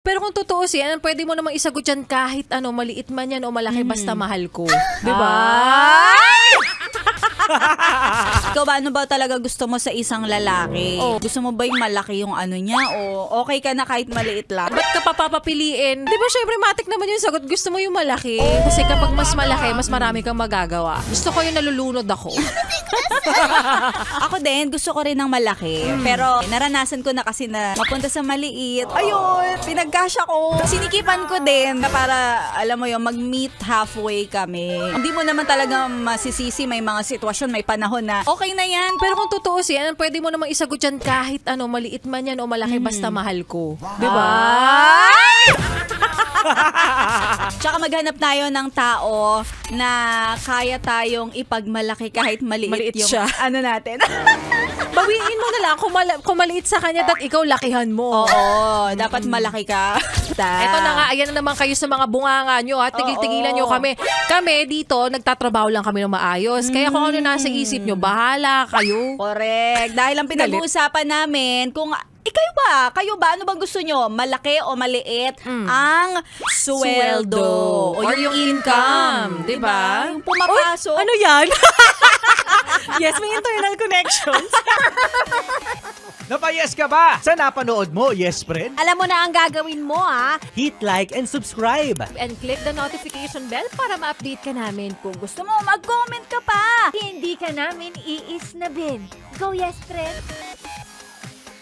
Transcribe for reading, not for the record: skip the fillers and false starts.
Pero kung totoo siya, pwede mo namang isagot yan kahit ano, maliit man yan o malaki, basta mahal ko. Diba? Ikaw ba, ano ba talaga gusto mo sa isang lalaki? Gusto mo ba yung malaki yung ano niya o okay ka na kahit maliit lang? Ba't ka papapiliin? Di ba syempre matik naman yung sagot, gusto mo yung malaki. Kasi kapag mas malaki, mas marami kang magagawa. Gusto ko yung nalulunod ako. Ako din, gusto ko rin ng malaki. Pero naranasan ko na kasi na mapunta sa maliit. Ayun, pinagkasya ko. Sinikipan ko din na para, alam mo yun, mag-meet halfway kami. Hindi mo naman talaga masisisi, may mga sitwasyon, may panahon na okay na yan. Pero kung totoo siya, pwede mo namang isagot yan kahit ano, maliit man yan o malaki, basta mahal ko. Diba? Tsaka maghanap tayo ng tao na kaya tayong ipagmalaki kahit maliit yung siya. Ano natin. Bawiin mo na lang kung maliit sa kanya at ikaw lakihan mo. Oo, dapat malaki ka. Eto na nga, ayan na naman kayo sa mga bunganga nyo. Tigil-tigilan nyo kami. Kami dito, nagtatrabaho lang kami ng maayos. Kaya kung ano nasa isip nyo, bahala kayo. Correct. Dahil ang pinag-uusapan namin, kung kayo ba? Ano bang gusto nyo? Malaki o maliit ang sweldo? Or yung income. Diba? Yung pumapasok. Ano yan? Yes, may internal connections. Napayes ka ba sa napanood mo, yes friend? Alam mo na ang gagawin mo, ha? Hit like and subscribe. And click the notification bell para ma-update ka namin. Kung gusto mo, mag-comment ka pa. Hindi ka namin iisnabin. Go, yes, friend!